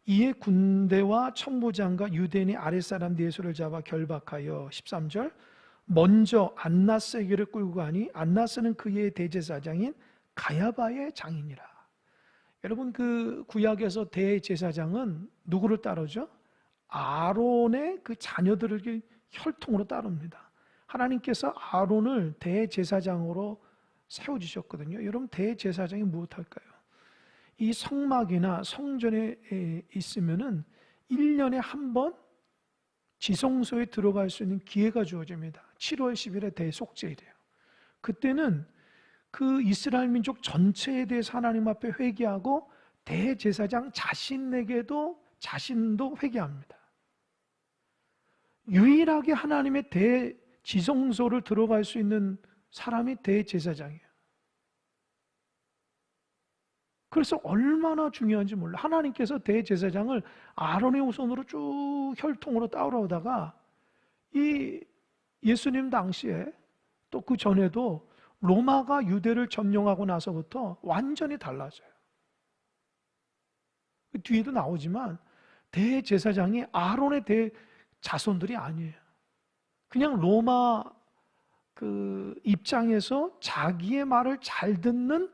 이에 군대와 천부장과 유대인이 아랫사람 네수를 잡아 결박하여 13절 먼저 안나스에게를 끌고 가니 안나스는 그의 대제사장인 가야바의 장이니라. 여러분, 그 구약에서 대제사장은 누구를 따르죠? 아론의 그 자녀들을 혈통으로 따릅니다. 하나님께서 아론을 대제사장으로 세워주셨거든요. 여러분, 대제사장이 무엇할까요? 이 성막이나 성전에 있으면은 1년에 한 번 지성소에 들어갈 수 있는 기회가 주어집니다. 7월 10일에 대속죄일이에요. 그때는 그 이스라엘 민족 전체에 대해서 하나님 앞에 회개하고 대제사장 자신도 회개합니다. 유일하게 하나님의 대지성소를 들어갈 수 있는 사람이 대제사장이에요. 그래서 얼마나 중요한지 몰라. 하나님께서 대제사장을 아론의 후손으로 쭉 혈통으로 따라오다가 이 예수님 당시에 또 그 전에도 로마가 유대를 점령하고 나서부터 완전히 달라져요. 뒤에도 나오지만 대제사장이 아론의 대자손들이 아니에요. 그냥 로마 그 입장에서 자기의 말을 잘 듣는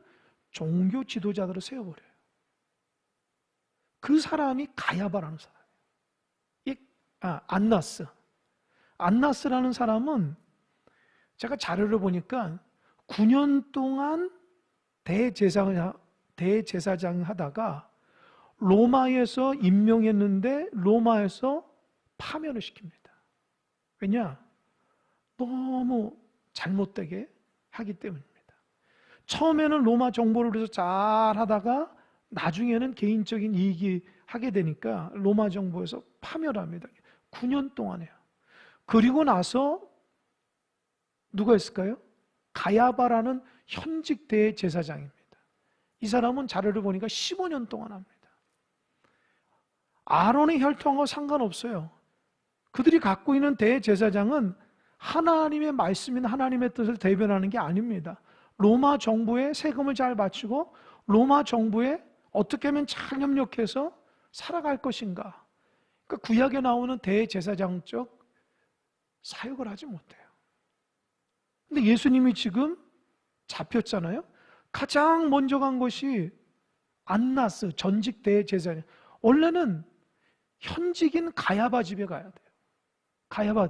종교 지도자들을 세워버려요. 그 사람이 가야바라는 사람이에요. 안나스라는 사람은 제가 자료를 보니까 9년 동안 대제사장 하다가 로마에서 임명했는데 로마에서 파면을 시킵니다. 왜냐? 너무 잘못되게 하기 때문입니다. 처음에는 로마 정보를 위해서 잘 하다가 나중에는 개인적인 이익이 하게 되니까 로마 정부에서 파멸합니다. 9년 동안 해요. 그리고 나서 누가 있을까요? 가야바라는 현직 대제사장입니다. 이 사람은 자료를 보니까 15년 동안 합니다. 아론의 혈통하고 상관없어요. 그들이 갖고 있는 대제사장은 하나님의 말씀이나 하나님의 뜻을 대변하는 게 아닙니다. 로마 정부에 세금을 잘 바치고 로마 정부에 어떻게 하면 잘 협력해서 살아갈 것인가. 그러니까 구약에 나오는 대제사장적 사역을 하지 못해요. 근데 예수님이 지금 잡혔잖아요. 가장 먼저 간 것이 안나스, 전직 대제사장. 원래는 현직인 가야바 집에 가야 돼요. 가야바.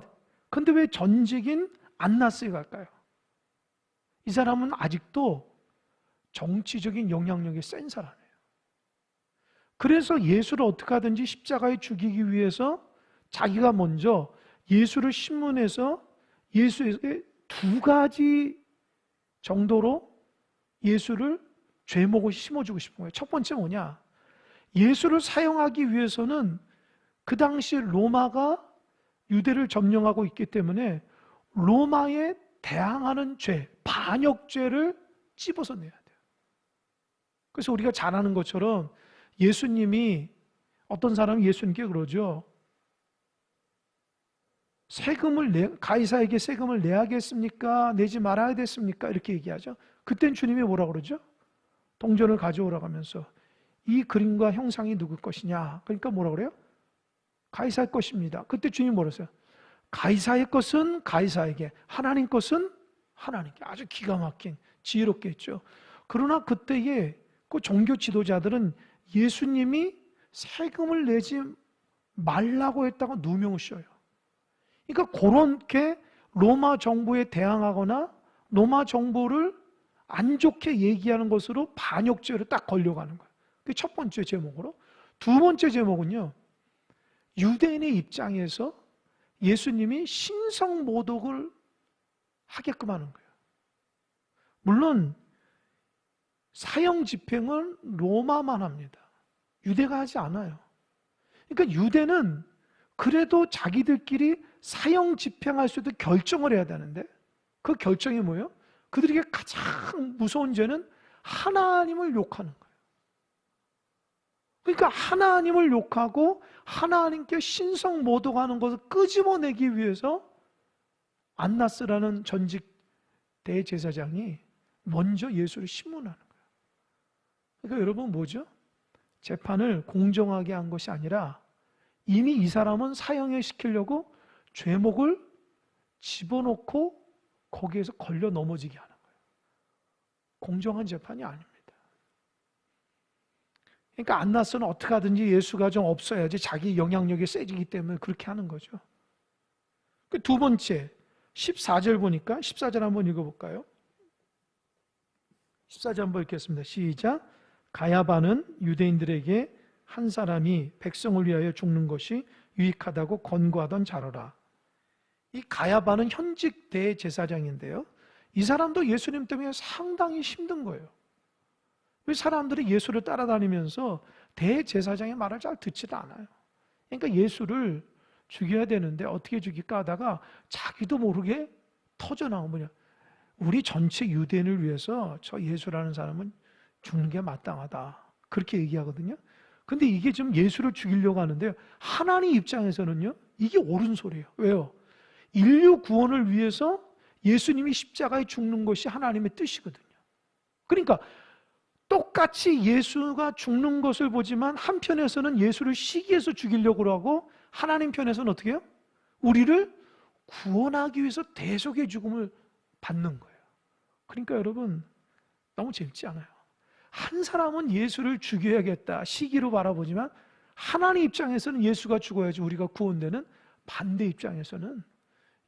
근데 왜 전직인 안나스에 갈까요? 이 사람은 아직도 정치적인 영향력이 센 사람이에요. 그래서 예수를 어떻게 하든지 십자가에 죽이기 위해서 자기가 먼저 예수를 신문해서 예수에게 2가지 정도로 예수를 죄목을 심어주고 싶은 거예요. 첫 번째 뭐냐? 예수를 사용하기 위해서는 그 당시 로마가 유대를 점령하고 있기 때문에 로마에 대항하는 죄, 반역죄를 찝어서 내야 돼요. 그래서 우리가 잘 아는 것처럼 예수님이 어떤 사람이 예수님께 그러죠. 가이사에게 세금을 내야겠습니까? 내지 말아야 됐습니까? 이렇게 얘기하죠. 그땐 주님이 뭐라 그러죠? 동전을 가져오라고 하면서 이 그림과 형상이 누구 것이냐? 그러니까 뭐라 그래요? 가이사의 것입니다. 그때 주님이 뭐라 했어요? 가이사의 것은 가이사에게, 하나님 것은 하나님께. 아주 기가 막힌 지혜롭게 했죠. 그러나 그때의 그 종교 지도자들은 예수님이 세금을 내지 말라고 했다고 누명을 씌워요. 그러니까 그렇게 로마 정부에 대항하거나 로마 정부를 안 좋게 얘기하는 것으로 반역죄로 딱 걸려가는 거예요. 그게 첫 번째 제목으로. 두 번째 제목은요, 유대인의 입장에서 예수님이 신성모독을 하게끔 하는 거예요. 물론 사형 집행은 로마만 합니다. 유대가 하지 않아요. 그러니까 유대는 그래도 자기들끼리 사형 집행할 수 있도록 결정을 해야 되는데 그 결정이 뭐예요? 그들에게 가장 무서운 죄는 하나님을 욕하는 거예요. 그러니까 하나님을 욕하고 하나님께 신성모독하는 것을 끄집어내기 위해서 안나스라는 전직 대제사장이 먼저 예수를 신문하는 거예요. 그러니까 여러분 뭐죠? 재판을 공정하게 한 것이 아니라 이미 이 사람은 사형을 시키려고 죄목을 집어넣고 거기에서 걸려 넘어지게 하는 거예요. 공정한 재판이 아닙니다. 그러니까 안나스는 어떻게 하든지 예수가 좀 없어야지 자기 영향력이 세지기 때문에 그렇게 하는 거죠. 두 번째, 14절 보니까 14절 한번 읽어볼까요? 14절 한번 읽겠습니다. 시작. 가야바는 유대인들에게 한 사람이 백성을 위하여 죽는 것이 유익하다고 권고하던 자로라. 이 가야바는 현직 대제사장인데요. 이 사람도 예수님 때문에 상당히 힘든 거예요. 왜 사람들이 예수를 따라다니면서 대제사장의 말을 잘 듣지도 않아요. 그러니까 예수를 죽여야 되는데 어떻게 죽일까 하다가 자기도 모르게 터져나온 뭐냐. 우리 전체 유대인을 위해서 저 예수라는 사람은 죽는 게 마땅하다. 그렇게 얘기하거든요. 근데 이게 좀 예수를 죽이려고 하는데요. 하나님 입장에서는요. 이게 옳은 소리예요. 왜요? 인류 구원을 위해서 예수님이 십자가에 죽는 것이 하나님의 뜻이거든요. 그러니까 똑같이 예수가 죽는 것을 보지만 한편에서는 예수를 시기해서 죽이려고 하고 하나님 편에서는 어떻게 해요? 우리를 구원하기 위해서 대속의 죽음을 받는 거예요. 그러니까 여러분 너무 재밌지 않아요? 한 사람은 예수를 죽여야겠다 시기로 바라보지만 하나님 입장에서는 예수가 죽어야지 우리가 구원되는 반대 입장에서는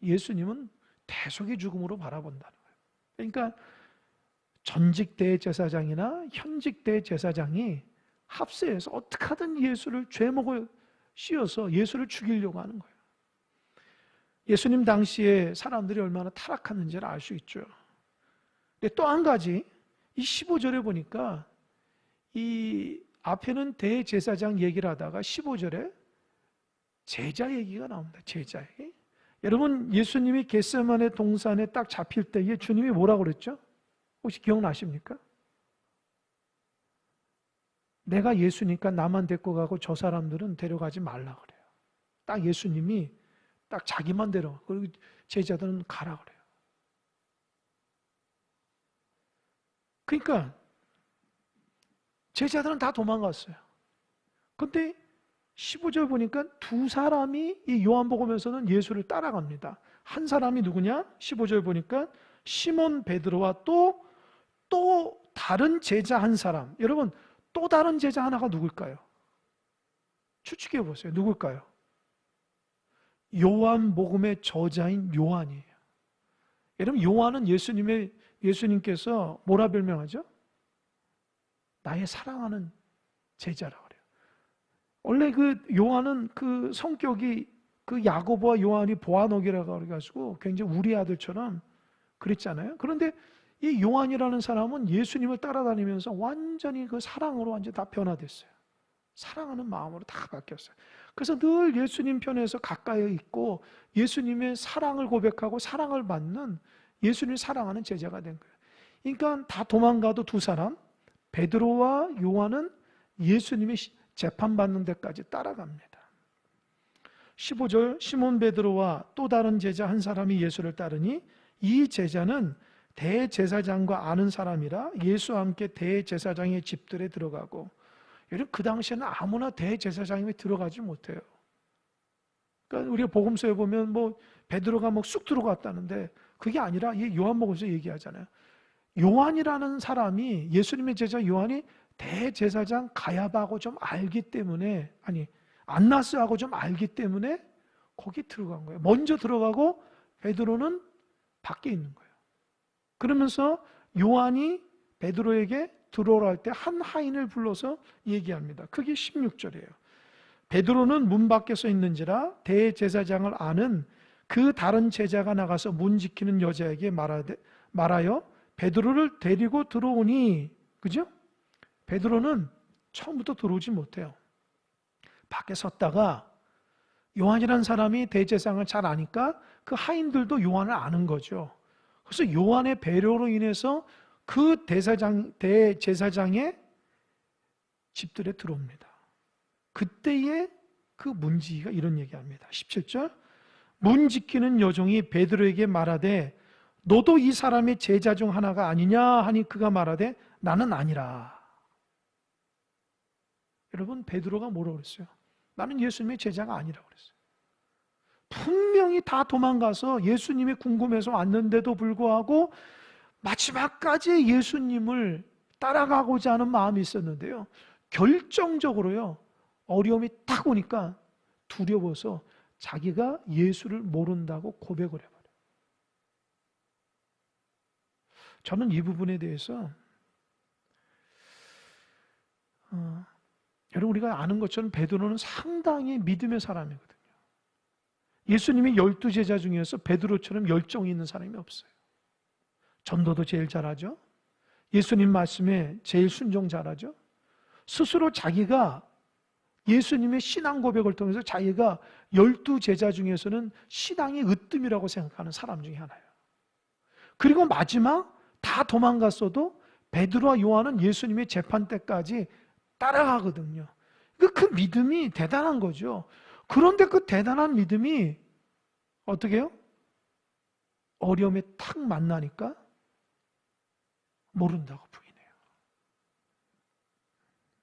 예수님은 대속의 죽음으로 바라본다는 거예요. 그러니까 전직 대제사장이나 현직 대제사장이 합세해서 어떻게 하든 예수를 죄목을 씌워서 예수를 죽이려고 하는 거예요. 예수님 당시에 사람들이 얼마나 타락하는지를 알 수 있죠. 근데 또 한 가지 이 15절에 보니까 이 앞에는 대제사장 얘기를 하다가 15절에 제자 얘기가 나옵니다. 제자 얘기. 여러분 예수님이 겟세마네 동산에 딱 잡힐 때에 주님이 뭐라고 그랬죠? 혹시 기억나십니까? 내가 예수니까 나만 데리고 가고 저 사람들은 데려가지 말라 그래요. 딱 예수님이 딱 자기만 데려가. 그리고 제자들은 가라 그래요. 그러니까 제자들은 다 도망갔어요. 근데 15절 보니까 두 사람이 이 요한복음에서는 예수를 따라갑니다. 한 사람이 누구냐? 15절 보니까 시몬 베드로와 또 다른 제자 한 사람. 여러분 또 다른 제자 하나가 누굴까요? 추측해 보세요. 누굴까요? 요한복음의 저자인 요한이에요. 여러분 요한은 예수님께서 뭐라 별명하죠? 나의 사랑하는 제자라 그래요. 원래 그 요한은 그 성격이 그 야고보와 요한이 보아너기라고 그래가지고 굉장히 우리 아들처럼 그랬잖아요. 그런데 이 요한이라는 사람은 예수님을 따라다니면서 완전히 그 사랑으로 완전히 다 변화됐어요. 사랑하는 마음으로 다 바뀌었어요. 그래서 늘 예수님 편에서 가까이 있고 예수님의 사랑을 고백하고 사랑을 받는 예수님을 사랑하는 제자가 된 거예요. 그러니까 다 도망가도 두 사람, 베드로와 요한은 예수님이 재판받는 데까지 따라갑니다. 15절 시몬 베드로와 또 다른 제자 한 사람이 예수를 따르니 이 제자는 대제사장과 아는 사람이라 예수와 함께 대제사장의 집들에 들어가고, 여러분 그 당시에는 아무나 대제사장이 들어가지 못해요. 그러니까 우리가 복음서에 보면 뭐 베드로가 뭐 쑥 들어갔다는데 그게 아니라 이 요한복음서 얘기하잖아요. 요한이라는 사람이 예수님의 제자 요한이 대제사장 가야바하고 좀 알기 때문에, 아니 안나스하고 좀 알기 때문에 거기 들어간 거예요. 먼저 들어가고 베드로는 밖에 있는 거예요. 그러면서 요한이 베드로에게 들어오라 할 때 한 하인을 불러서 얘기합니다. 그게 16절이에요. 베드로는 문 밖에 서 있는지라 대제사장을 아는 그 다른 제자가 나가서 문 지키는 여자에게 말하여 베드로를 데리고 들어오니, 그죠? 베드로는 처음부터 들어오지 못해요. 밖에 섰다가 요한이라는 사람이 대제사장을 잘 아니까 그 하인들도 요한을 아는 거죠. 그래서 요한의 배려로 인해서 그 대제사장의 집들에 들어옵니다. 그때의 그 문지기가 이런 얘기합니다. 17절 문 지키는 여종이 베드로에게 말하되 너도 이 사람의 제자 중 하나가 아니냐 하니 그가 말하되 나는 아니라. 여러분, 베드로가 뭐라고 그랬어요? 나는 예수님의 제자가 아니라고 그랬어요. 분명히 다 도망가서 예수님이 궁금해서 왔는데도 불구하고 마지막까지 예수님을 따라가고자 하는 마음이 있었는데요. 결정적으로요, 어려움이 딱 오니까 두려워서 자기가 예수를 모른다고 고백을 해버려요. 저는 이 부분에 대해서 여러분, 우리가 아는 것처럼 베드로는 상당히 믿음의 사람이거든요. 예수님이 12제자 중에서 베드로처럼 열정이 있는 사람이 없어요. 전도도 제일 잘하죠. 예수님 말씀에 제일 순종 잘하죠. 스스로 자기가 예수님의 신앙 고백을 통해서 자기가 12제자 중에서는 신앙이 으뜸이라고 생각하는 사람 중에 하나예요. 그리고 마지막 다 도망갔어도 베드로와 요한은 예수님의 재판 때까지 따라가거든요. 그 믿음이 대단한 거죠. 그런데 그 대단한 믿음이 어떻게 해요? 어려움에 탁 만나니까 모른다고 부인해요.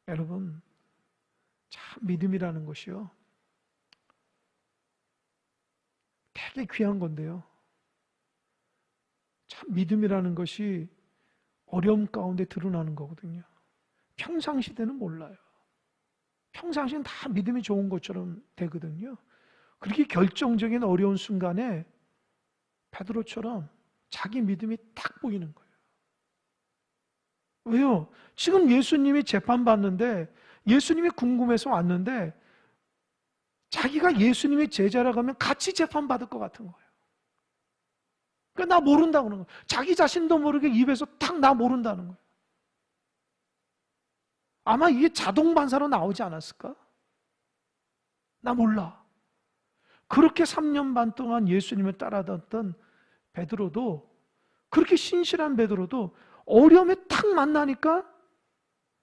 여러분, 참 믿음이라는 것이요, 되게 귀한 건데요. 참 믿음이라는 것이 어려움 가운데 드러나는 거거든요. 평상시대는 몰라요. 평상시는 다 믿음이 좋은 것처럼 되거든요. 그렇게 결정적인 어려운 순간에 베드로처럼 자기 믿음이 딱 보이는 거예요. 왜요? 지금 예수님이 재판받는데, 예수님이 궁금해서 왔는데 자기가 예수님의 제자라고 하면 같이 재판받을 것 같은 거예요. 그러니까 나 모른다고 그러는 거예요. 자기 자신도 모르게 입에서 탁 나 모른다는 거예요. 아마 이게 자동 반사로 나오지 않았을까? 나 몰라. 그렇게 3년 반 동안 예수님을 따라다녔던 베드로도, 그렇게 신실한 베드로도 어려움에 탁 만나니까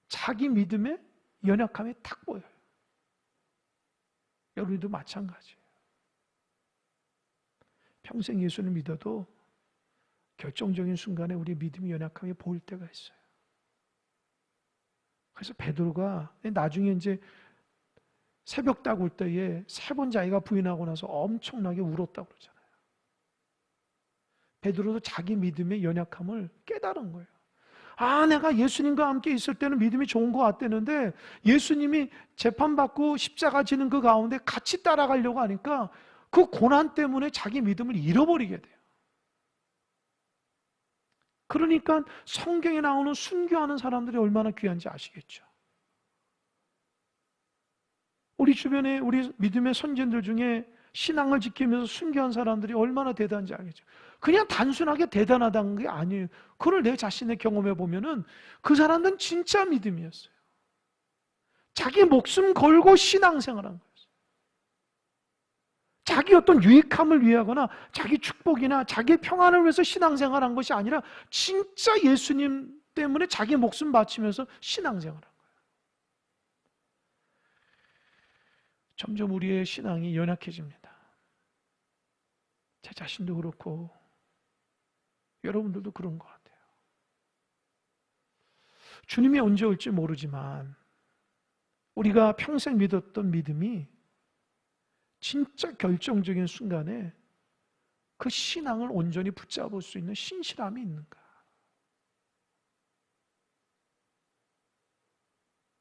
자기 믿음의 연약함이 탁 보여요. 여러분도 마찬가지예요. 평생 예수를 믿어도 결정적인 순간에 우리 믿음의 연약함이 보일 때가 있어요. 그래서 베드로가 나중에 이제 새벽 딱 올 때에 3번 자기가 부인하고 나서 엄청나게 울었다고 그러잖아요. 베드로도 자기 믿음의 연약함을 깨달은 거예요. 아, 내가 예수님과 함께 있을 때는 믿음이 좋은 것 같았는데 예수님이 재판받고 십자가 지는 그 가운데 같이 따라가려고 하니까 그 고난 때문에 자기 믿음을 잃어버리게 돼요. 그러니까 성경에 나오는 순교하는 사람들이 얼마나 귀한지 아시겠죠? 우리 주변에 우리 믿음의 선진들 중에 신앙을 지키면서 순교한 사람들이 얼마나 대단한지 알겠죠? 그냥 단순하게 대단하다는 게 아니에요. 그걸 내 자신의 경험해 보면은 그 사람들은 진짜 믿음이었어요. 자기 목숨 걸고 신앙생활한 거였어요. 자기 어떤 유익함을 위하거나 자기 축복이나 자기 평안을 위해서 신앙생활한 것이 아니라 진짜 예수님 때문에 자기 목숨 바치면서 신앙생활한 거예요. 점점 우리의 신앙이 연약해집니다. 제 자신도 그렇고 여러분들도 그런 것 같아요. 주님이 언제 올지 모르지만 우리가 평생 믿었던 믿음이 진짜 결정적인 순간에 그 신앙을 온전히 붙잡을 수 있는 신실함이 있는가?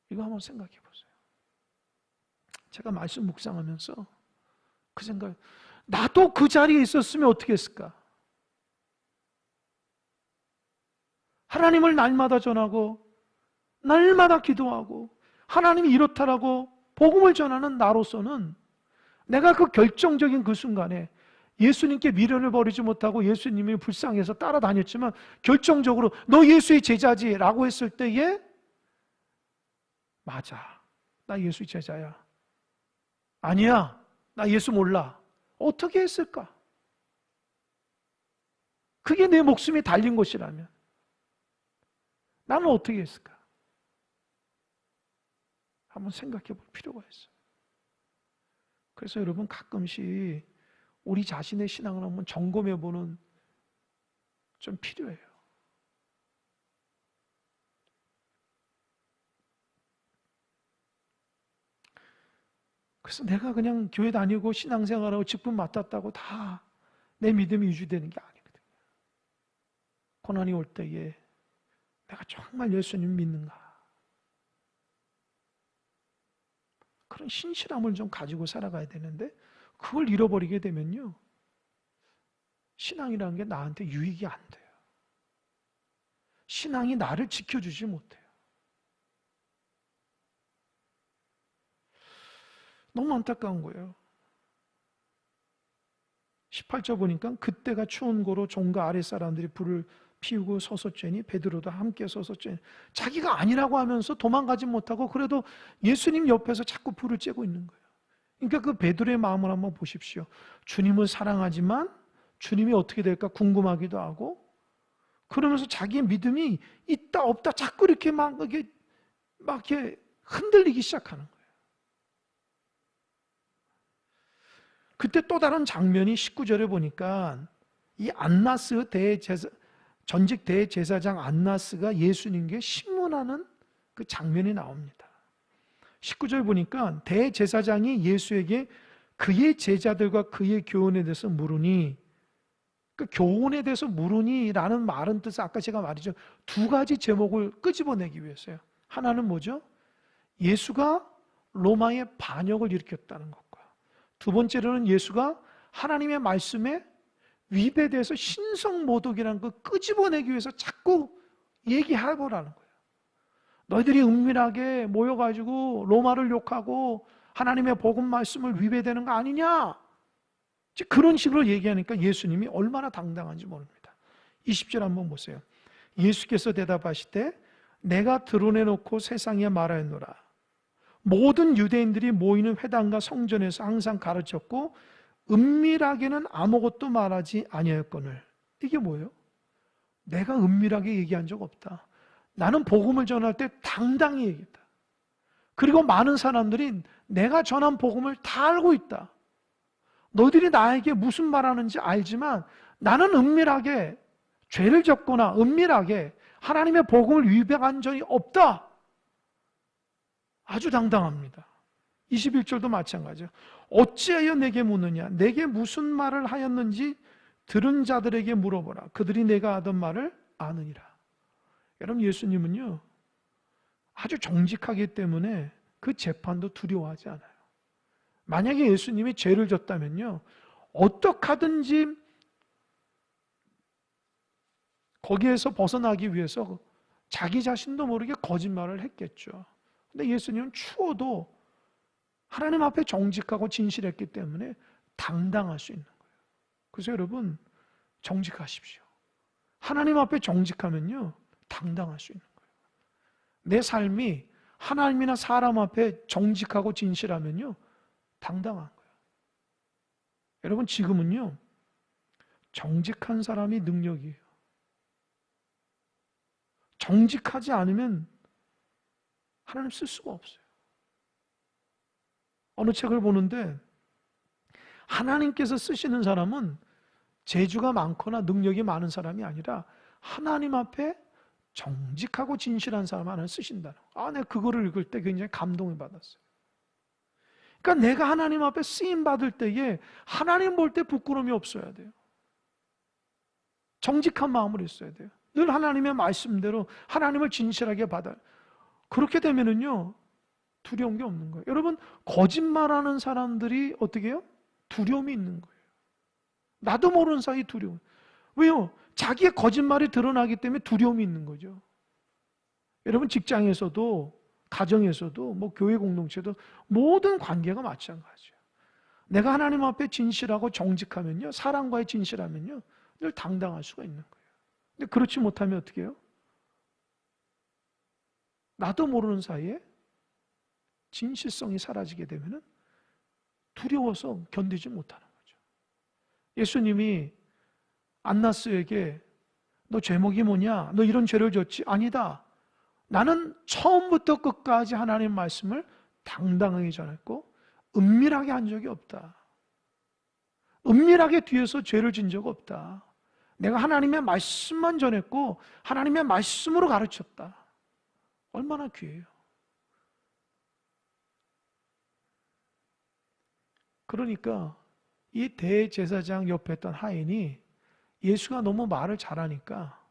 이거 한번 생각해 보세요. 제가 말씀 묵상하면서 그 생각, 나도 그 자리에 있었으면 어떻게 했을까? 하나님을 날마다 전하고 날마다 기도하고 하나님이 이렇다라고 복음을 전하는 나로서는 내가 그 결정적인 그 순간에 예수님께 미련을 버리지 못하고 예수님이 불쌍해서 따라다녔지만 결정적으로 너 예수의 제자지 라고 했을 때에 맞아, 나 예수의 제자야. 아니야, 나 예수 몰라. 어떻게 했을까? 그게 내 목숨이 달린 것이라면 나는 어떻게 했을까? 한번 생각해 볼 필요가 있어요. 그래서 여러분, 가끔씩 우리 자신의 신앙을 한번 점검해 보는 좀 필요해요. 그래서 내가 그냥 교회 다니고 신앙생활하고 직분 맡았다고 다 내 믿음이 유지되는 게 아니거든요. 고난이 올 때에 내가 정말 예수님 믿는가? 그런 신실함을 좀 가지고 살아가야 되는데 그걸 잃어버리게 되면요. 신앙이라는 게 나한테 유익이 안 돼요. 신앙이 나를 지켜주지 못해요. 너무 안타까운 거예요. 18절 보니까 그때가 추운 고로 종과 아랫사람들이 불을 피우고 서서죄니 베드로도 함께 서서죄니 자기가 아니라고 하면서 도망가지 못하고 그래도 예수님 옆에서 자꾸 불을 쬐고 있는 거예요. 그러니까 그 베드로의 마음을 한번 보십시오. 주님을 사랑하지만 주님이 어떻게 될까 궁금하기도 하고 그러면서 자기의 믿음이 있다 없다 자꾸 이렇게 막 이렇게 흔들리기 시작하는 거예요. 그때 또 다른 장면이 19절에 보니까 이 안나스 전직 대제사장 안나스가 예수님께 신문하는 그 장면이 나옵니다. 19절 보니까 대제사장이 예수에게 그의 제자들과 그의 교훈에 대해서 물으니 그 교훈에 대해서 물으니라는 말은 뜻은 아까 제가 말이죠. 두 가지 제목을 끄집어내기 위해서요. 하나는 뭐죠? 예수가 로마의 반역을 일으켰다는 것과 두 번째로는 예수가 하나님의 말씀에 위배돼서 신성모독이라는 걸 끄집어내기 위해서 자꾸 얘기해보라는 거예요. 너희들이 은밀하게 모여가지고 로마를 욕하고 하나님의 복음 말씀을 위배되는 거 아니냐? 그런 식으로 얘기하니까 예수님이 얼마나 당당한지 모릅니다. 20절 한번 보세요. 예수께서 대답하시되 내가 드러내놓고 세상에 말하였노라. 모든 유대인들이 모이는 회당과 성전에서 항상 가르쳤고 은밀하게는 아무것도 말하지 아니하였거늘. 이게 뭐예요? 내가 은밀하게 얘기한 적 없다. 나는 복음을 전할 때 당당히 얘기했다. 그리고 많은 사람들이 내가 전한 복음을 다 알고 있다. 너희들이 나에게 무슨 말하는지 알지만 나는 은밀하게 죄를 졌거나 은밀하게 하나님의 복음을 위배한 적이 없다. 아주 당당합니다. 21절도 마찬가지예요. 어찌하여 내게 묻느냐? 내게 무슨 말을 하였는지 들은 자들에게 물어보라. 그들이 내가 하던 말을 아느니라. 여러분 예수님은요 아주 정직하기 때문에 그 재판도 두려워하지 않아요. 만약에 예수님이 죄를 졌다면요 어떻게 하든지 거기에서 벗어나기 위해서 자기 자신도 모르게 거짓말을 했겠죠. 근데 예수님은 추워도 하나님 앞에 정직하고 진실했기 때문에 당당할 수 있는 거예요. 그래서 여러분 정직하십시오. 하나님 앞에 정직하면요 당당할 수 있는 거예요. 내 삶이 하나님이나 사람 앞에 정직하고 진실하면요 당당한 거예요. 여러분 지금은요 정직한 사람이 능력이에요. 정직하지 않으면 하나님 쓸 수가 없어요. 어느 책을 보는데 하나님께서 쓰시는 사람은 재주가 많거나 능력이 많은 사람이 아니라 하나님 앞에 정직하고 진실한 사람 하나를 쓰신다는 거예요. 내가 그거를 읽을 때 굉장히 감동을 받았어요. 그러니까 내가 하나님 앞에 쓰임 받을 때에 하나님 볼 때 부끄러움이 없어야 돼요. 정직한 마음으로 있어야 돼요. 늘 하나님의 말씀대로 하나님을 진실하게 받아요. 그렇게 되면은요 두려운 게 없는 거예요. 여러분 거짓말하는 사람들이 어떻게 해요? 두려움이 있는 거예요. 나도 모르는 사이 두려움. 왜요? 자기의 거짓말이 드러나기 때문에 두려움이 있는 거죠. 여러분 직장에서도 가정에서도 뭐 교회 공동체도 모든 관계가 마찬가지예요. 내가 하나님 앞에 진실하고 정직하면요 사랑과의 진실하면요 늘 당당할 수가 있는 거예요. 근데 그렇지 못하면 어떻게 해요? 나도 모르는 사이에 진실성이 사라지게 되면 두려워서 견디지 못하는 거죠. 예수님이 안나스에게 너 죄목이 뭐냐? 너 이런 죄를 졌지? 아니다. 나는 처음부터 끝까지 하나님 말씀을 당당하게 전했고 은밀하게 한 적이 없다. 은밀하게 뒤에서 죄를 진 적 없다. 내가 하나님의 말씀만 전했고 하나님의 말씀으로 가르쳤다. 얼마나 귀해요. 그러니까 이 대제사장 옆에 있던 하인이 예수가 너무 말을 잘하니까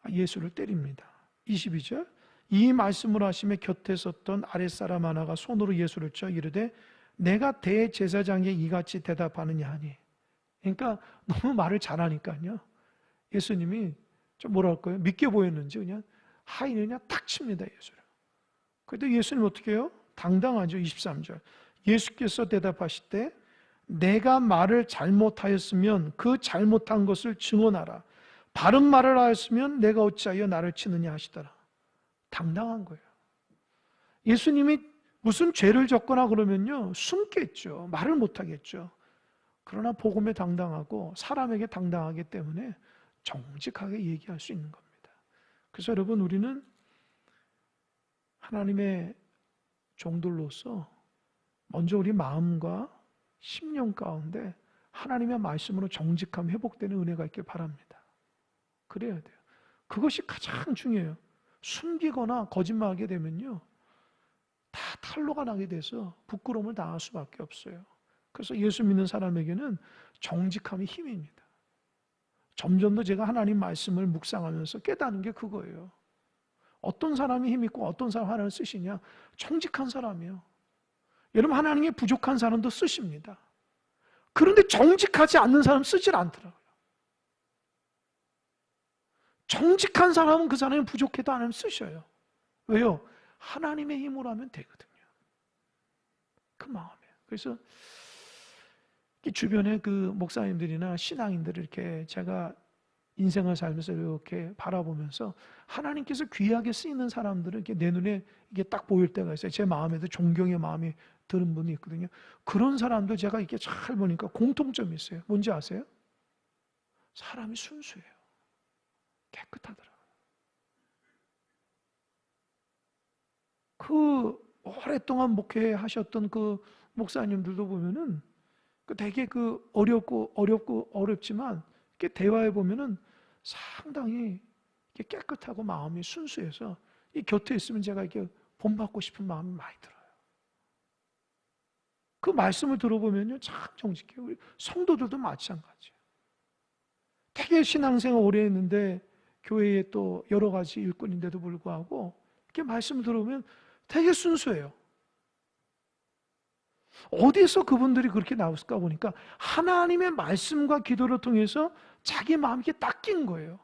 예수를 때립니다. 22절. 이 말씀을 하시며 곁에 섰던 아랫사람 하나가 손으로 예수를 쳐 이르되 내가 대제사장에게 이같이 대답하느냐 하니. 그러니까 너무 말을 잘하니까요. 예수님이 좀 뭐라 할까요? 믿게 보였는지 그냥 하인이 그냥 탁 칩니다, 예수를. 그래도 예수님 어떻게 해요? 당당하죠. 23절. 예수께서 대답하실 때 내가 말을 잘못하였으면 그 잘못한 것을 증언하라. 바른 말을 하였으면 내가 어찌하여 나를 치느냐 하시더라. 당당한 거예요. 예수님이 무슨 죄를 졌거나 그러면요 숨겠죠. 말을 못하겠죠. 그러나 복음에 당당하고 사람에게 당당하기 때문에 정직하게 얘기할 수 있는 겁니다. 그래서 여러분, 우리는 하나님의 종들로서 먼저 우리 마음과 심령 가운데 하나님의 말씀으로 정직함 회복되는 은혜가 있길 바랍니다. 그래야 돼요. 그것이 가장 중요해요. 숨기거나 거짓말하게 되면요 다 탄로가 나게 돼서 부끄러움을 당할 수밖에 없어요. 그래서 예수 믿는 사람에게는 정직함이 힘입니다. 점점 더 제가 하나님 말씀을 묵상하면서 깨닫는 게 그거예요. 어떤 사람이 힘있고 어떤 사람 하나를 쓰시냐? 정직한 사람이요. 여러분, 하나님의 부족한 사람도 쓰십니다. 그런데 정직하지 않는 사람 쓰질 않더라고요. 정직한 사람은 그 사람이 부족해도 하나님 쓰셔요. 왜요? 하나님의 힘으로 하면 되거든요. 그 마음이에요. 그래서 주변에 그 목사님들이나 신앙인들을 이렇게 제가 인생을 살면서 이렇게 바라보면서 하나님께서 귀하게 쓰이는 사람들은 이렇게 내 눈에 이게 딱 보일 때가 있어요. 제 마음에도 존경의 마음이 드는 분이 있거든요. 그런 사람도 제가 이렇게 잘 보니까 공통점이 있어요. 뭔지 아세요? 사람이 순수해요. 깨끗하더라고요. 그 오랫동안 목회하셨던 그 목사님들도 보면은 되게 어렵지만 이렇게 대화해 보면은 상당히 깨끗하고 마음이 순수해서 이 곁에 있으면 제가 이렇게 본받고 싶은 마음이 많이 들어요. 그 말씀을 들어보면요 참 정직해요. 우리 성도들도 마찬가지예요. 되게 신앙생활 오래 했는데 교회에 또 여러 가지 일꾼인데도 불구하고 이렇게 말씀을 들어보면 되게 순수해요. 어디서 그분들이 그렇게 나왔을까 보니까 하나님의 말씀과 기도를 통해서 자기 마음이 딱 낀 거예요.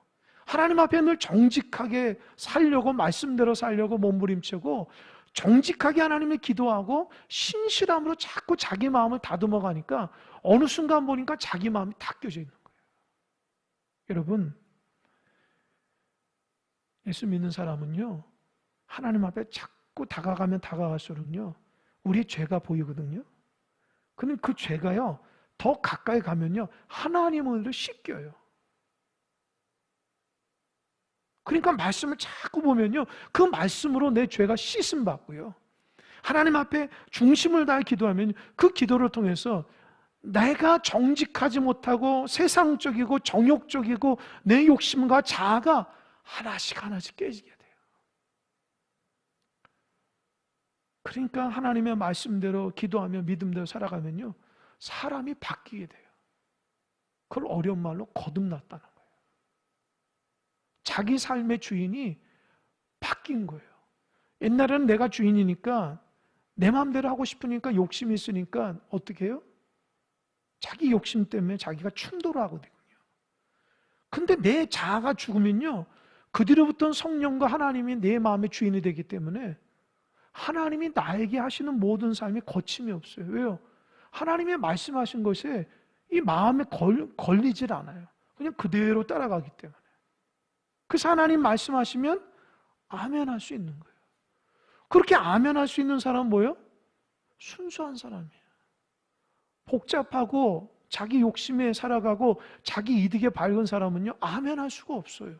하나님 앞에 늘 정직하게 살려고, 말씀대로 살려고 몸부림치고 정직하게 하나님을 기도하고 신실함으로 자꾸 자기 마음을 다듬어 가니까 어느 순간 보니까 자기 마음이 닦여져 있는 거예요. 여러분, 예수 믿는 사람은요 하나님 앞에 자꾸 다가가면 다가갈수록요 우리의 죄가 보이거든요. 근데 그 죄가요 더 가까이 가면요 하나님을 씻겨요. 그러니까 말씀을 자꾸 보면요 그 말씀으로 내 죄가 씻음 받고요. 하나님 앞에 중심을 다해 기도하면 그 기도를 통해서 내가 정직하지 못하고 세상적이고 정욕적이고 내 욕심과 자아가 하나씩 하나씩 깨지게 돼요. 그러니까 하나님의 말씀대로 기도하며 믿음대로 살아가면요 사람이 바뀌게 돼요. 그걸 어려운 말로 거듭났다는 거예요. 자기 삶의 주인이 바뀐 거예요. 옛날에는 내가 주인이니까 내 마음대로 하고 싶으니까 욕심이 있으니까 어떻게 해요? 자기 욕심 때문에 자기가 충돌을 하거든요. 근데 내 자아가 죽으면요 그 뒤로부터는 성령과 하나님이 내 마음의 주인이 되기 때문에 하나님이 나에게 하시는 모든 삶이 거침이 없어요. 왜요? 하나님의 말씀하신 것에 이 마음에 걸리질 않아요. 그냥 그대로 따라가기 때문에. 그래서 하나님 말씀하시면 아멘 할 수 있는 거예요. 그렇게 아멘 할 수 있는 사람은 뭐예요? 순수한 사람이에요. 복잡하고 자기 욕심에 살아가고 자기 이득에 밝은 사람은요 아멘 할 수가 없어요.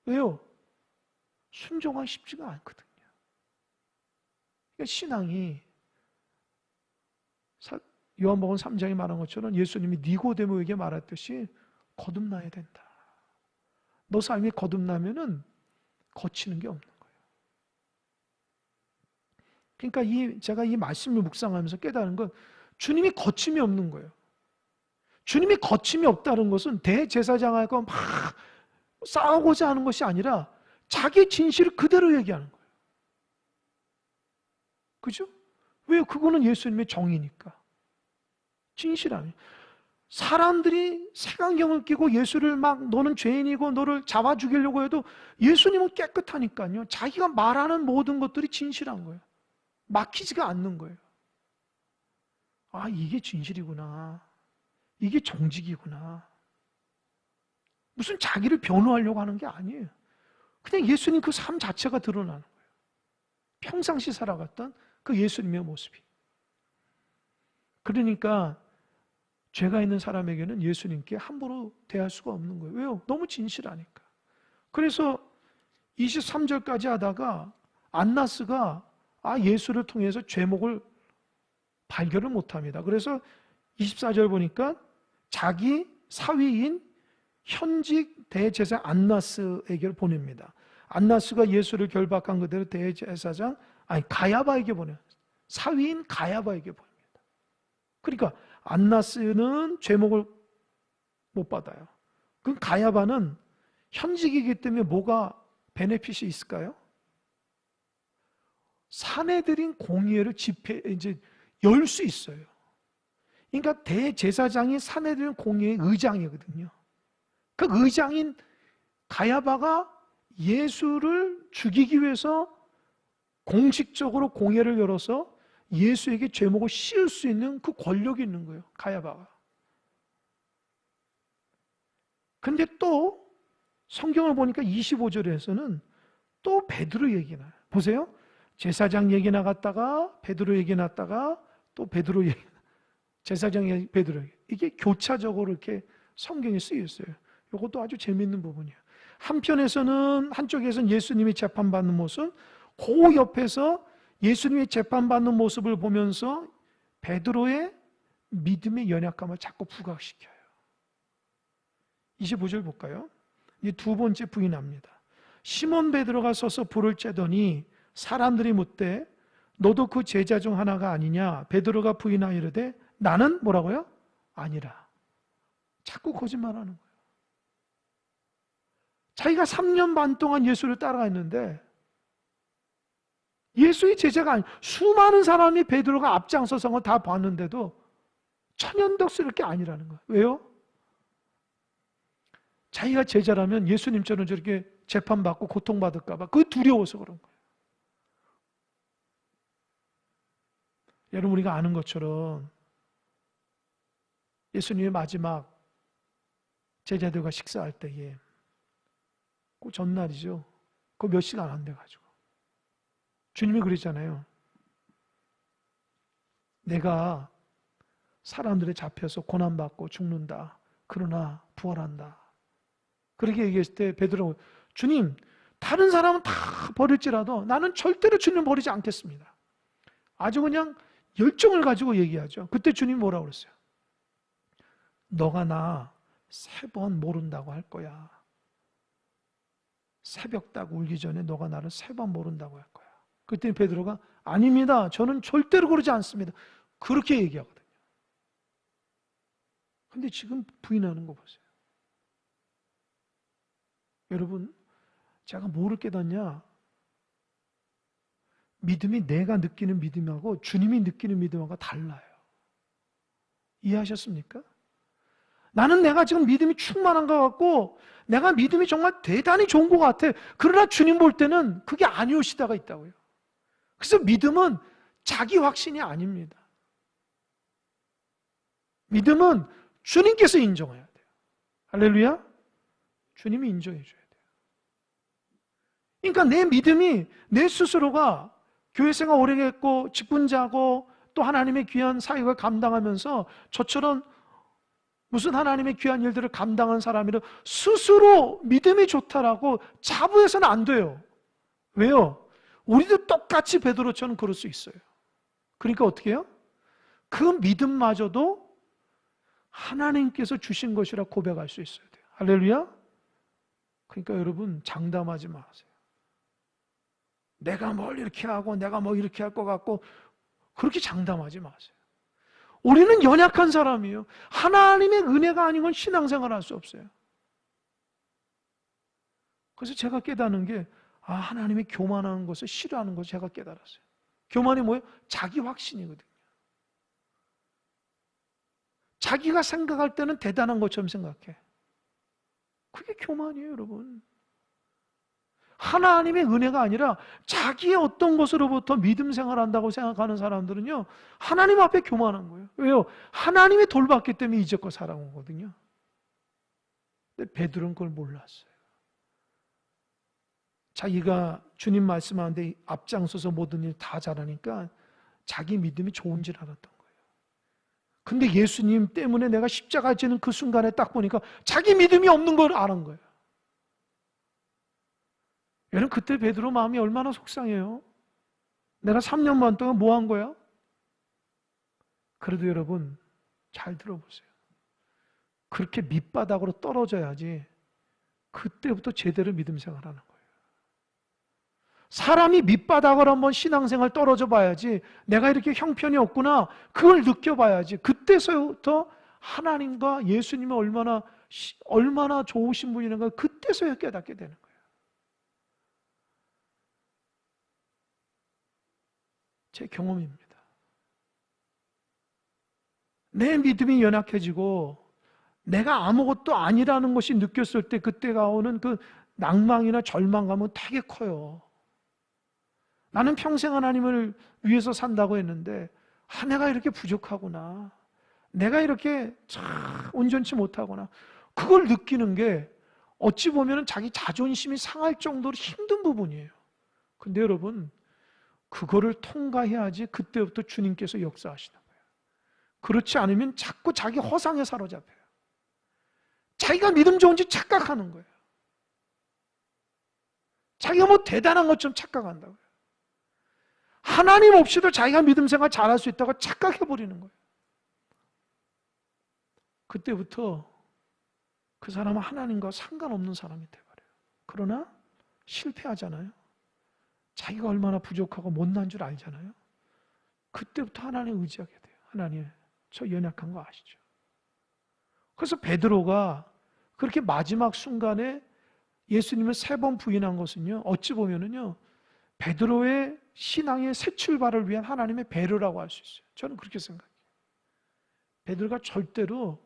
왜요? 순종하기 쉽지가 않거든요. 그러니까 신앙이 요한복음 3장에 말한 것처럼 예수님이 니고데모에게 말했듯이 거듭나야 된다. 너 삶이 거듭나면은 거치는 게 없는 거예요. 그러니까 제가 이 말씀을 묵상하면서 깨달은 건 주님이 거침이 없는 거예요. 주님이 거침이 없다는 것은 대제사장하고 막 싸우고자 하는 것이 아니라 자기 진실을 그대로 얘기하는 거예요. 그죠? 왜요? 그거는 예수님의 정의니까. 진실함이. 사람들이 색안경을 끼고 예수를 막 너는 죄인이고 너를 잡아 죽이려고 해도 예수님은 깨끗하니까요. 자기가 말하는 모든 것들이 진실한 거예요. 막히지가 않는 거예요. 아, 이게 진실이구나. 이게 정직이구나. 무슨 자기를 변호하려고 하는 게 아니에요. 그냥 예수님 그 삶 자체가 드러나는 거예요. 평상시 살아갔던 그 예수님의 모습이. 그러니까 죄가 있는 사람에게는 예수님께 함부로 대할 수가 없는 거예요. 왜요? 너무 진실하니까. 그래서 23절까지 하다가 안나스가 예수를 통해서 죄목을 발견을 못합니다. 그래서 24절 보니까 자기 사위인 현직 대제사장 안나스에게 보냅니다. 안나스가 예수를 결박한 그대로 대제사장 가야바에게 보내요. 사위인 가야바에게 보냅니다. 그러니까 안나스는 죄목을 못 받아요. 그럼 가야바는 현직이기 때문에 뭐가 베네핏이 있을까요? 사내들인 공의회를 열 수 있어요. 그러니까 대제사장이 사내들인 공의회의 의장이거든요. 그 의장인 가야바가 예수를 죽이기 위해서 공식적으로 공회를 열어서 예수에게 죄목을 씌울 수 있는 그 권력이 있는 거예요. 가야바가. 근데 또 성경을 보니까 25절에서는 또 베드로 얘기 나요. 보세요. 제사장 얘기 나갔다가 베드로 얘기 났다가 또 베드로 얘기, 제사장 얘기, 베드로 얘기. 이게 교차적으로 이렇게 성경에 쓰여 있어요. 이것도 아주 재밌는 부분이에요. 한쪽에서는 예수님이 재판받는 모습, 그 옆에서 예수님이 재판받는 모습을 보면서 베드로의 믿음의 연약함을 자꾸 부각시켜요. 25절 볼까요? 이제 두 번째 부인합니다. 시몬 베드로가 서서 불을 쬐더니 사람들이 묻되 너도 그 제자 중 하나가 아니냐? 베드로가 부인하이르되 나는 뭐라고요? 아니라. 자꾸 거짓말하는 거예요. 자기가 3년 반 동안 예수를 따라했는데 예수의 제자가 아니, 수많은 사람이 베드로가 앞장서서 건 다 봤는데도 천연덕스럽게 아니라는 거예요. 왜요? 자기가 제자라면 예수님처럼 저렇게 재판받고 고통받을까 봐 그게 두려워서 그런 거예요. 여러분, 우리가 아는 것처럼 예수님의 마지막 제자들과 식사할 때에 그 전날이죠. 그 몇 시간 안 돼가지고 주님이 그랬잖아요. 내가 사람들에 잡혀서 고난받고 죽는다. 그러나 부활한다. 그렇게 얘기했을 때 베드로, 주님, 다른 사람은 다 버릴지라도 나는 절대로 주님 버리지 않겠습니다. 아주 그냥 열정을 가지고 얘기하죠. 그때 주님이 뭐라고 그랬어요? 너가 나 3번 모른다고 할 거야. 새벽 딱 울기 전에 너가 나를 3번 모른다고 할 거야. 그때 베드로가 아닙니다. 저는 절대로 그러지 않습니다. 그렇게 얘기하거든요. 근데 지금 부인하는 거 보세요. 여러분, 제가 뭐를 깨닫냐? 믿음이 내가 느끼는 믿음하고 주님이 느끼는 믿음하고 달라요. 이해하셨습니까? 나는 내가 지금 믿음이 충만한 것 같고 내가 믿음이 정말 대단히 좋은 것 같아. 그러나 주님 볼 때는 그게 아니올 때가 있다고요. 그래서 믿음은 자기 확신이 아닙니다. 믿음은 주님께서 인정해야 돼요. 할렐루야. 주님이 인정해 줘야 돼요. 그러니까 내 믿음이 내 스스로가 교회 생활 오래 했고 직분자고 또 하나님의 귀한 사역을 감당하면서 저처럼 무슨 하나님의 귀한 일들을 감당한 사람이라 스스로 믿음이 좋다라고 자부해서는 안 돼요. 왜요? 우리도 똑같이 베드로처럼 그럴 수 있어요. 그러니까 어떻게 해요? 그 믿음마저도 하나님께서 주신 것이라 고백할 수 있어야 돼요. 할렐루야? 그러니까 여러분, 장담하지 마세요. 내가 뭘 이렇게 하고 내가 뭐 이렇게 할 것 같고 그렇게 장담하지 마세요. 우리는 연약한 사람이에요. 하나님의 은혜가 아닌 건 신앙생활 할 수 없어요. 그래서 제가 깨닫는 게 하나님이 교만한 것을 싫어하는 것을 제가 깨달았어요. 교만이 뭐예요? 자기 확신이거든요. 자기가 생각할 때는 대단한 것처럼 생각해. 그게 교만이에요, 여러분. 하나님의 은혜가 아니라 자기의 어떤 것으로부터 믿음 생활한다고 생각하는 사람들은요, 하나님 앞에 교만한 거예요. 왜요? 하나님이 돌봤기 때문에 이제껏 살아온 거거든요. 근데 베드로는 그걸 몰랐어요. 자기가 주님 말씀하는데 앞장서서 모든 일 다 잘하니까 자기 믿음이 좋은 줄 알았던 거예요. 근데 예수님 때문에 내가 십자가에 지는 그 순간에 딱 보니까 자기 믿음이 없는 걸 아는 거예요. 여러분, 그때 베드로 마음이 얼마나 속상해요. 내가 3년 반 동안 뭐 한 거야? 그래도 여러분 잘 들어보세요. 그렇게 밑바닥으로 떨어져야지 그때부터 제대로 믿음 생활하는 거예요. 사람이 밑바닥으로 한번 신앙생활 떨어져 봐야지 내가 이렇게 형편이 없구나 그걸 느껴봐야지 그때서부터 하나님과 예수님이 얼마나 좋으신 분이라는 걸 그때서야 깨닫게 되는 거예요. 제 경험입니다. 내 믿음이 연약해지고 내가 아무것도 아니라는 것이 느꼈을 때 그때가 오는 그 낭망이나 절망감은 되게 커요. 나는 평생 하나님을 위해서 산다고 했는데 내가 이렇게 부족하구나. 내가 이렇게 참 온전치 못하구나. 그걸 느끼는 게 어찌 보면 자기 자존심이 상할 정도로 힘든 부분이에요. 근데 여러분 그거를 통과해야지 그때부터 주님께서 역사하시는 거예요. 그렇지 않으면 자꾸 자기 허상에 사로잡혀요. 자기가 믿음 좋은지 착각하는 거예요. 자기가 뭐 대단한 것처럼 착각한다고요. 하나님 없이도 자기가 믿음 생활 잘할 수 있다고 착각해버리는 거예요. 그때부터 그 사람은 하나님과 상관없는 사람이 돼버려요. 그러나 실패하잖아요. 자기가 얼마나 부족하고 못난 줄 알잖아요. 그때부터 하나님 의지하게 돼요. 하나님, 저 연약한 거 아시죠? 그래서 베드로가 그렇게 마지막 순간에 예수님을 3번 부인한 것은요, 어찌 보면은요, 베드로의 신앙의 새 출발을 위한 하나님의 배려라고 할 수 있어요. 저는 그렇게 생각해요. 베드로가 절대로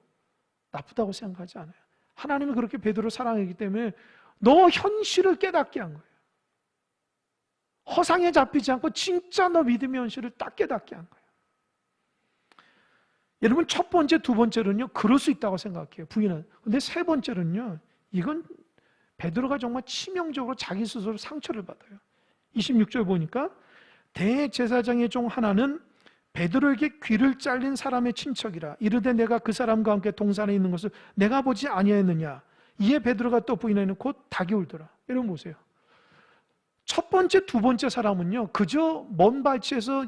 나쁘다고 생각하지 않아요. 하나님이 그렇게 베드로를 사랑하기 때문에 너 현실을 깨닫게 한 거예요. 허상에 잡히지 않고 진짜 너 믿음의 현실을 딱 깨닫게 한 거예요. 여러분 첫 번째, 두 번째로는요 그럴 수 있다고 생각해요. 부인은. 근데 세 번째로는요 이건 베드로가 정말 치명적으로 자기 스스로 상처를 받아요. 26절 보니까 대제사장의 종 하나는 베드로에게 귀를 잘린 사람의 친척이라 이르되 내가 그 사람과 함께 동산에 있는 것을 내가 보지 아니하였느냐. 이에 베드로가 또 부인하는 곧 닭이 울더라. 여러분 보세요. 첫 번째, 두 번째 사람은요 그저 먼 발치에서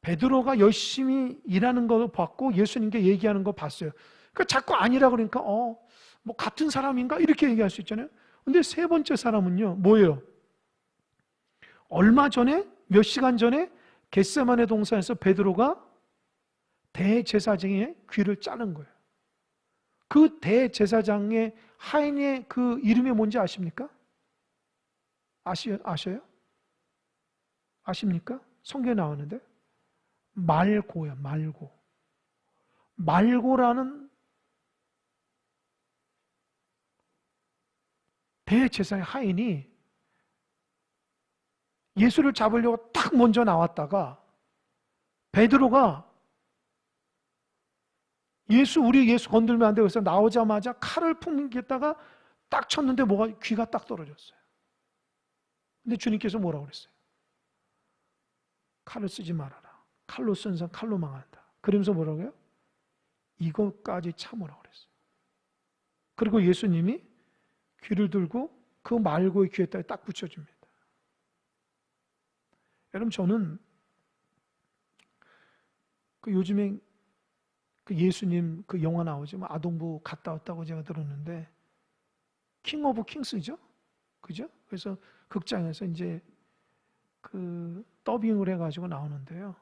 베드로가 열심히 일하는 거 봤고 예수님께 얘기하는 거 봤어요. 그러니까 자꾸 아니라 그러니까 뭐 같은 사람인가 이렇게 얘기할 수 있잖아요. 근데 세 번째 사람은요 뭐예요? 얼마 전에 몇 시간 전에 겟세마네 동산에서 베드로가 대제사장의 귀를 자른 거예요. 그 대제사장의 하인의 그 이름이 뭔지 아십니까? 아셔요? 아십니까? 성경에 나오는데 말고야, 말고. 말고라는 대제사의 하인이 예수를 잡으려고 딱 먼저 나왔다가 베드로가 우리 예수 건들면 안 돼. 그래서 나오자마자 칼을 품겠다가 딱 쳤는데 귀가 딱 떨어졌어요. 근데 주님께서 뭐라고 그랬어요? 칼을 쓰지 말아라. 칼로 쓴 사람 칼로 망한다. 그러면서 뭐라고요? 이것까지 참으라고 그랬어요. 그리고 예수님이 귀를 들고 그 말고의 귀에다 딱 붙여줍니다. 여러분 저는 그 요즘에 그 예수님 그 영화 나오죠. 아동부 갔다 왔다고 제가 들었는데 킹 오브 킹스죠? 그죠? 그래서 극장에서 이제 그 더빙을 해가지고 나오는데요.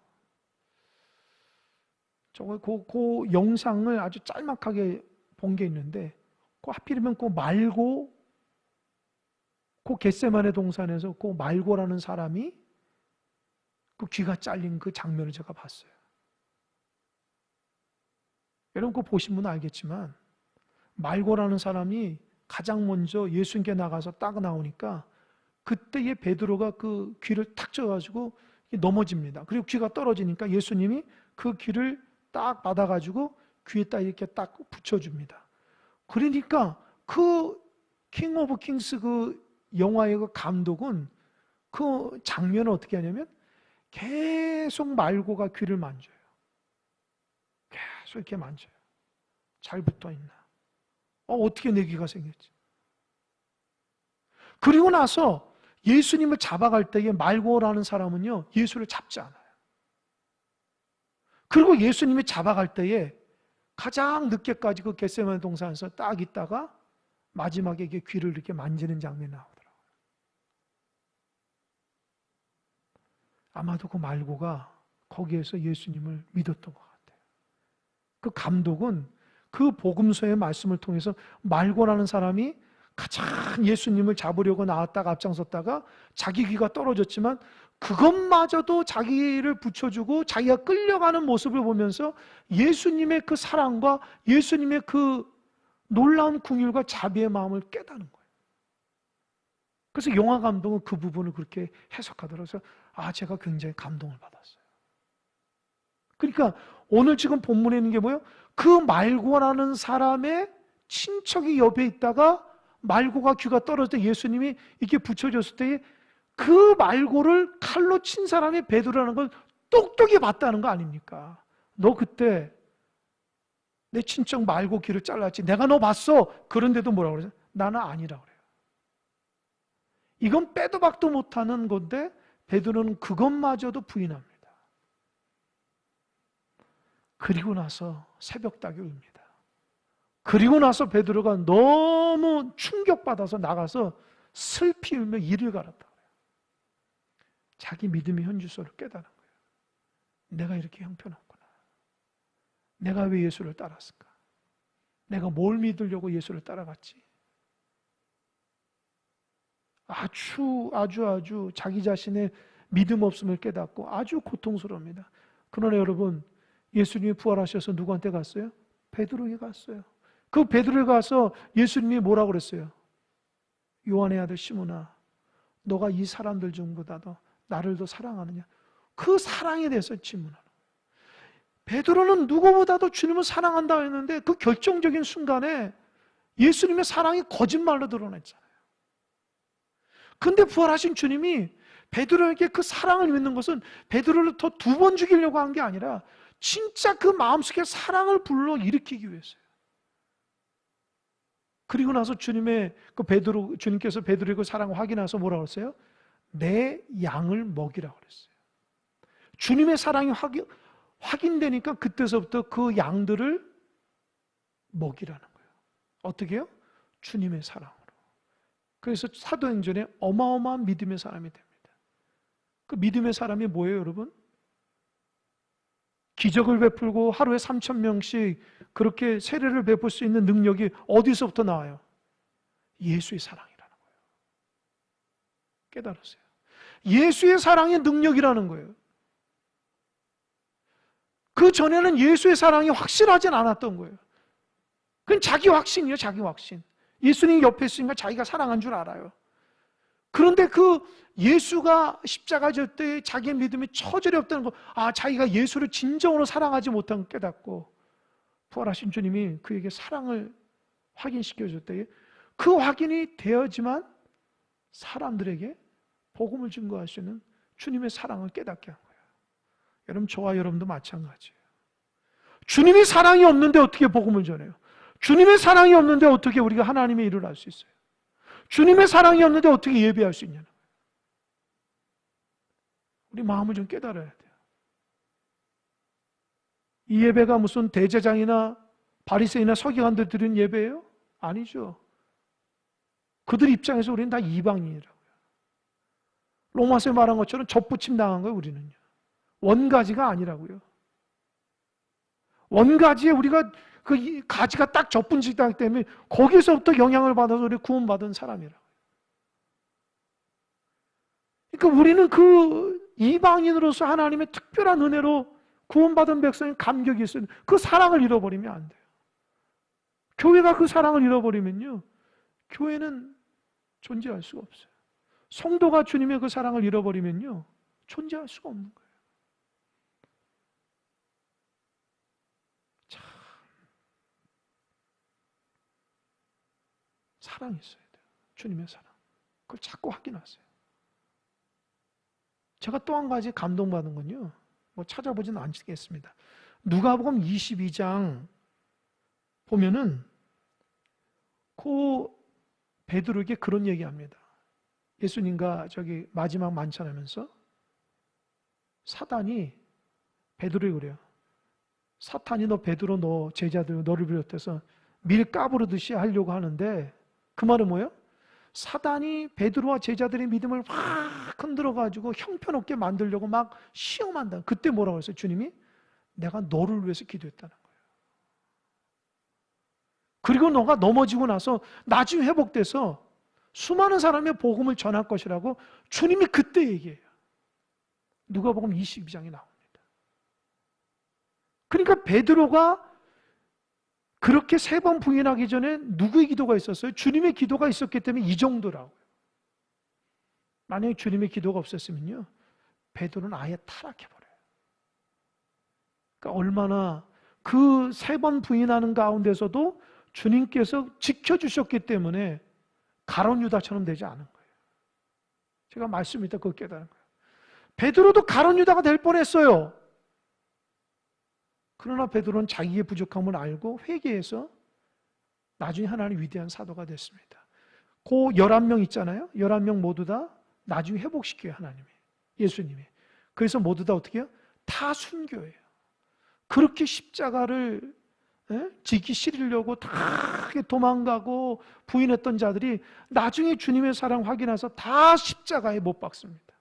그 영상을 아주 짤막하게 본 게 있는데, 하필이면 그 말고, 그 겟세마네 동산에서 그 말고라는 사람이 그 귀가 잘린 그 장면을 제가 봤어요. 여러분 그거 보신 분은 알겠지만, 말고라는 사람이 가장 먼저 예수님께 나가서 딱 나오니까 그때에 베드로가 그 귀를 탁 쪄가지고 넘어집니다. 그리고 귀가 떨어지니까 예수님이 그 귀를 딱 받아가지고 귀에 딱 이렇게 딱 붙여줍니다. 그러니까 그 킹 오브 킹스 그 영화의 그 감독은 그 장면을 어떻게 하냐면 계속 말고가 귀를 만져요. 계속 이렇게 만져요. 잘 붙어 있나? 어떻게 내 귀가 생겼지? 그리고 나서 예수님을 잡아갈 때에 말고라는 사람은요, 예수를 잡지 않아요. 그리고 예수님이 잡아갈 때에 가장 늦게까지 그 겟세마네 동산에서 딱 있다가 마지막에 이게 귀를 이렇게 만지는 장면이 나오더라고요. 아마도 그 말고가 거기에서 예수님을 믿었던 것 같아요. 그 감독은 그 복음서의 말씀을 통해서 말고라는 사람이 가장 예수님을 잡으려고 나왔다가 앞장섰다가 자기 귀가 떨어졌지만 그것마저도 자기를 붙여주고 자기가 끌려가는 모습을 보면서 예수님의 그 사랑과 예수님의 그 놀라운 긍휼과 자비의 마음을 깨닫는 거예요. 그래서 영화 감독은 그 부분을 그렇게 해석하더라고요. 제가 굉장히 감동을 받았어요. 그러니까 오늘 지금 본문에 있는 게 뭐예요? 그 말고라는 사람의 친척이 옆에 있다가 말고가 귀가 떨어질 때 예수님이 이렇게 붙여줬을 때 그 말고를 칼로 친 사람이 베드로라는 걸 똑똑히 봤다는 거 아닙니까? 너 그때 내 친척 말고 귀를 잘랐지. 내가 너 봤어. 그런데도 뭐라고 그러죠? 나는 아니라고 그래요. 이건 빼도 박도 못하는 건데 베드로는 그것마저도 부인합니다. 그리고 나서 새벽닭이 울립니다. 그리고 나서 베드로가 너무 충격받아서 나가서 슬피 울며 이를 갈았다 그래요. 자기 믿음의 현주소를 깨달은 거예요. 내가 이렇게 형편없구나. 내가 왜 예수를 따랐을까? 내가 뭘 믿으려고 예수를 따라갔지? 아주 자기 자신의 믿음 없음을 깨닫고 아주 고통스러웁니다. 그러나 여러분, 예수님이 부활하셔서 누구한테 갔어요? 베드로에게 갔어요. 그 베드로에 가서 예수님이 뭐라고 그랬어요? 요한의 아들 시몬아, 너가 이 사람들 중보다도 나를 더 사랑하느냐? 그 사랑에 대해서 질문하는 거예요. 베드로는 누구보다도 주님을 사랑한다고 했는데 그 결정적인 순간에 예수님의 사랑이 거짓말로 드러냈잖아요. 근데 부활하신 주님이 베드로에게 그 사랑을 믿는 것은 베드로를 더 두 번 죽이려고 한 게 아니라 진짜 그 마음속에 사랑을 불러 일으키기 위해서요. 그리고 나서 주님께서 베드로의 그 사랑을 확인해서 뭐라고 했어요? 내 양을 먹이라고 그랬어요. 주님의 사랑이 확인되니까 그때서부터 그 양들을 먹이라는 거예요. 어떻게 해요? 주님의 사랑으로. 그래서 사도행전에 어마어마한 믿음의 사람이 됩니다. 그 믿음의 사람이 뭐예요, 여러분? 기적을 베풀고 하루에 3,000명씩 그렇게 세례를 베풀 수 있는 능력이 어디서부터 나와요? 예수의 사랑이라는 거예요. 깨달았어요. 예수의 사랑의 능력이라는 거예요. 그 전에는 예수의 사랑이 확실하진 않았던 거예요. 그건 자기 확신이에요, 자기 확신. 예수님이 옆에 있으니까 자기가 사랑한 줄 알아요. 그런데 그 예수가 십자가 질 때 자기의 믿음이 처절히 없다는 거, 자기가 예수를 진정으로 사랑하지 못한 걸 깨닫고 부활하신 주님이 그에게 사랑을 확인시켜 줄 때에 그 확인이 되어야지만 사람들에게 복음을 증거할 수 있는 주님의 사랑을 깨닫게 한 거예요. 여러분, 저와 여러분도 마찬가지예요. 주님의 사랑이 없는데 어떻게 복음을 전해요? 주님의 사랑이 없는데 어떻게 우리가 하나님의 일을 할 수 있어요? 주님의 사랑이 없는데 어떻게 예배할 수 있냐는 거예요. 우리 마음을 좀 깨달아야 돼요. 이 예배가 무슨 대제장이나 바리새인이나 서기관들 드린 예배예요? 아니죠. 그들 입장에서 우리는 다 이방인이라고요. 로마서에 말한 것처럼 접붙임 당한 거예요, 우리는요. 원가지가 아니라고요. 원가지에 우리가 그 가지가 딱 접분지기 때문에 거기서부터 영향을 받아서 우리 구원받은 사람이라. 그러니까 우리는 그 이방인으로서 하나님의 특별한 은혜로 구원받은 백성의 감격이 있어요. 그 사랑을 잃어버리면 안 돼요. 교회가 그 사랑을 잃어버리면요, 교회는 존재할 수가 없어요. 성도가 주님의 그 사랑을 잃어버리면요, 존재할 수가 없는 거예요. 참, 사랑이 있어야 돼요. 주님의 사랑. 그걸 자꾸 확인하세요. 제가 또 한 가지 감동받은 건요, 뭐 찾아보지는 않겠습니다. 누가복음 22장 보면은 그 베드로에게 그런 얘기합니다. 예수님과 저기 마지막 만찬하면서 사단이 베드로에게 그래요. 사탄이 너 베드로 너 제자들 너를 비롯해서 밀 까부르듯이 하려고 하는데, 그 말은 뭐예요? 사단이 베드로와 제자들의 믿음을 확 흔들어가지고 형편없게 만들려고 막 시험한다. 그때 뭐라고 했어요? 주님이 내가 너를 위해서 기도했다는 거예요. 그리고 너가 넘어지고 나서 나중에 회복돼서 수많은 사람의 복음을 전할 것이라고 주님이 그때 얘기해요. 누가복음 22장에 나옵니다. 그러니까 베드로가 그렇게 3번 부인하기 전에 누구의 기도가 있었어요? 주님의 기도가 있었기 때문에 이 정도라고요. 만약에 주님의 기도가 없었으면요, 베드로는 아예 타락해버려요. 그러니까 얼마나 그 3번 부인하는 가운데서도 주님께서 지켜주셨기 때문에 가룟 유다처럼 되지 않은 거예요. 제가 말씀을 이따 그거 깨달은 거예요. 베드로도 가룟 유다가 될 뻔했어요. 그러나 베드로는 자기의 부족함을 알고 회개해서 나중에 하나님의 위대한 사도가 됐습니다. 그 11명 있잖아요. 11명 모두 다 나중에 회복시켜요, 하나님이. 예수님이. 그래서 모두 다 어떻게 해요? 다 순교예요. 그렇게 십자가를 지기 싫으려고 다 도망가고 부인했던 자들이 나중에 주님의 사랑 확인해서 다 십자가에 못 박습니다.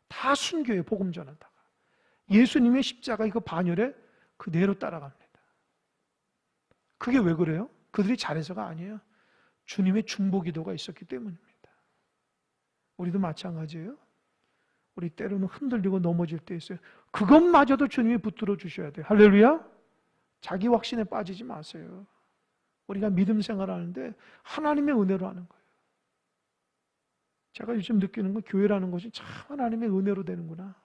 다 순교해요, 복음 전하다가. 예수님의 십자가의 그 반열에 그대로 따라갑니다. 그게 왜 그래요? 그들이 잘해서가 아니에요. 주님의 중보기도가 있었기 때문입니다. 우리도 마찬가지예요. 우리 때로는 흔들리고 넘어질 때 있어요. 그것마저도 주님이 붙들어 주셔야 돼요. 할렐루야. 자기 확신에 빠지지 마세요. 우리가 믿음 생활하는데 하나님의 은혜로 하는 거예요. 제가 요즘 느끼는 건 교회라는 것이 참 하나님의 은혜로 되는구나.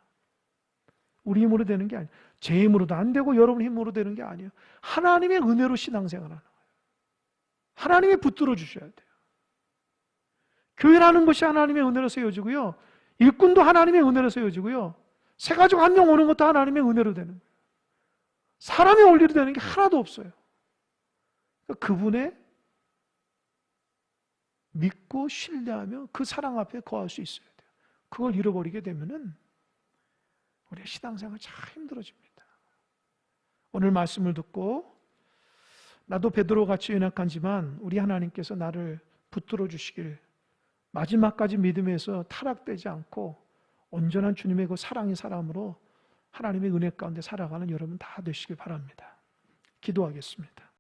우리 힘으로 되는 게 아니에요. 제 힘으로도 안 되고 여러분 힘으로 되는 게 아니에요. 하나님의 은혜로 신앙생활하는 거예요. 하나님이 붙들어 주셔야 돼요. 교회라는 것이 하나님의 은혜로 세워지고요, 일꾼도 하나님의 은혜로 세워지고요, 새가족 한 명 오는 것도 하나님의 은혜로 되는 거예요. 사람의 원리로 되는 게 하나도 없어요. 그분의 믿고 신뢰하며 그 사랑 앞에 거할 수 있어야 돼요. 그걸 잃어버리게 되면은 우리의 신앙생활 참 힘들어집니다. 오늘 말씀을 듣고 나도 베드로같이 연약하지만 우리 하나님께서 나를 붙들어 주시길, 마지막까지 믿음에서 타락되지 않고 온전한 주님의 그 사랑의 사람으로 하나님의 은혜 가운데 살아가는 여러분 다 되시길 바랍니다. 기도하겠습니다.